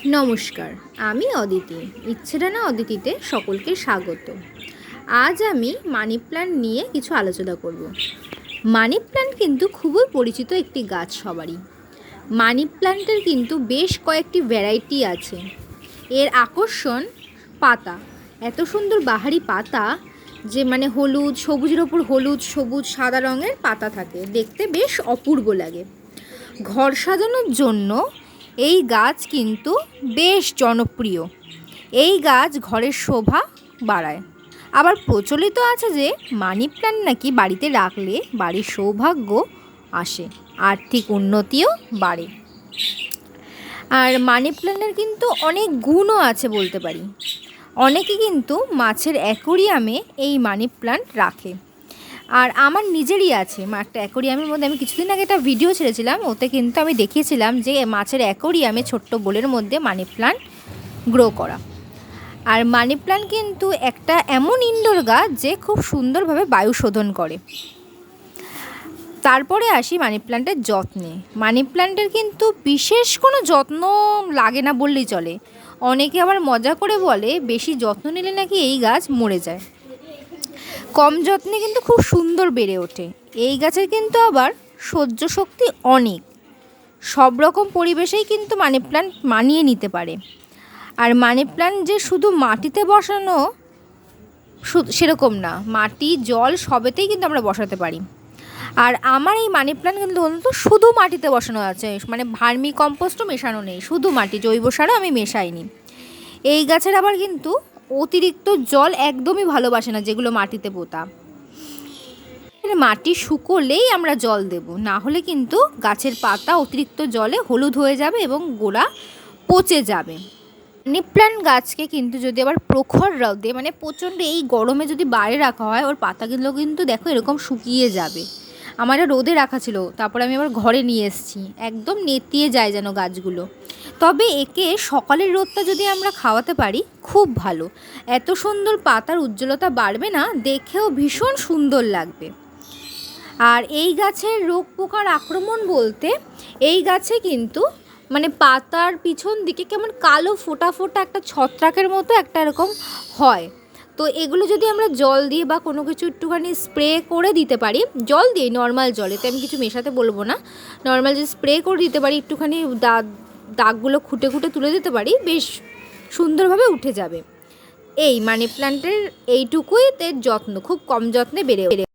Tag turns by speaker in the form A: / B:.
A: নমস্কার, আমি অদিতি। ইচ্ছেটা অদিতিতে সকলকে স্বাগত। আজ আমি মানি প্ল্যান্ট নিয়ে কিছু আলোচনা করব। মানি প্ল্যান্ট কিন্তু খুবই পরিচিত একটি গাছ সবারই। মানি প্ল্যান্টের কিন্তু বেশ কয়েকটি ভ্যারাইটি আছে। এর আকর্ষণ পাতা, এত সুন্দর বাহারি পাতা যে হলুদ, সবুজের ওপর হলুদ, সবুজ, সাদা রঙের পাতা থাকে, দেখতে বেশ অপূর্ব লাগে। ঘর সাজানোর জন্য এই গাছ কিন্তু বেশ জনপ্রিয়। এই গাছ ঘরের শোভা বাড়ায়। আবার প্রচলিত আছে যে মানি প্ল্যান্ট নাকি বাড়িতে রাখলে বাড়ির সৌভাগ্য আসে, আর্থিক উন্নতিও বাড়ে। আর মানি প্ল্যান্টের কিন্তু অনেক গুণও আছে বলতে পারি। অনেকে কিন্তু মাছের অ্যাকোরিয়ামে এই মানি প্ল্যান্ট রাখে। আর আমার নিজেরই আছে একটা অ্যাকোরিয়ামের মধ্যে। আমি কিছুদিন আগে একটা ভিডিও ছেড়েছিলাম, ওতে কিন্তু আমি দেখিয়েছিলাম যে মাছের অ্যাকোরিয়ামে ছোট্ট বোলের মধ্যে মানি প্ল্যান্ট গ্রো করা। আর মানি প্ল্যান্ট কিন্তু একটা এমন ইনডোর গাছ যে খুব সুন্দরভাবে বায়ু শোধন করে। তারপরে আসি মানি প্ল্যান্টের যত্নে। মানি প্ল্যান্টের কিন্তু বিশেষ কোনো যত্ন লাগে না বললেই চলে। অনেকে আবার মজা করে বলে বেশি যত্ন নিলে নাকি এই গাছ মরে যায়। কম যত্নে কিন্তু খুব সুন্দর বেড়ে ওঠে। এই গাছের কিন্তু আবার সহ্য শক্তি অনেক। সব রকম পরিবেশেই কিন্তু মানি প্ল্যান্ট মানিয়ে নিতে পারে। আর মানি প্ল্যান্ট যে শুধু মাটিতে বসানো সেরকম না, মাটি, জল সবেতেই কিন্তু আমরা বসাতে পারি। আর আমার এই মানি প্ল্যান্ট কিন্তু অন্তত শুধু মাটিতে বসানো আছে, ভার্মি কম্পোস্টও মেশানো নেই, শুধু মাটি, জৈব সারও আমি মেশাইনি। এই গাছের আবার কিন্তু অতিরিক্ত জল একদমই ভালোবাসে না, যেগুলো মাটিতে পোতা। মাটি শুকোলেই আমরা জল দেব, না হলে কিন্তু গাছের পাতা অতিরিক্ত জলে হলুদ হয়ে যাবে এবং গোড়া পচে যাবে। মানি প্ল্যান্ট গাছকে কিন্তু যদি আবার প্রখর রোদে প্রচণ্ড এই গরমে যদি বাইরে রাখা হয়, ওর পাতাগুলো কিন্তু দেখো এরকম শুকিয়ে যাবে। আমার রোদে রাখা ছিল, তারপর আমি আবার ঘরে নিয়ে এসেছি, একদম নেতিয়ে যায় যেন গাছগুলো। তবে একে সকালের রোদটা যদি আমরা খাওয়াতে পারি খুব ভালো। এত সুন্দর পাতার উজ্জ্বলতা বাড়বে না, দেখেও ভীষণ সুন্দর লাগবে। আর এই গাছের রোগ পোকার আক্রমণ বলতে, এই গাছে কিন্তু পাতার পিছন দিকে কেমন কালো ফোঁটা ফোঁটা একটা ছত্রাকের মতো একটা এরকম হয়। তো এগুলো যদি আমরা জল দিয়ে বা কোনো কিছু একটুখানি স্প্রে করে দিতে পারি, জল দিয়ে, নর্মাল জলেতে আমি কিছু মেশাতে বলবো না, নর্মাল যে স্প্রে করে দিতে পারি, একটুখানি দাগগুলো খুঁটে খুঁটে তুলে দিতে পারি, বেশ সুন্দরভাবে উঠে যাবে। এই মানি প্ল্যান্টের এইটুকুই এর যত্ন, খুব কম যত্নে বেড়ে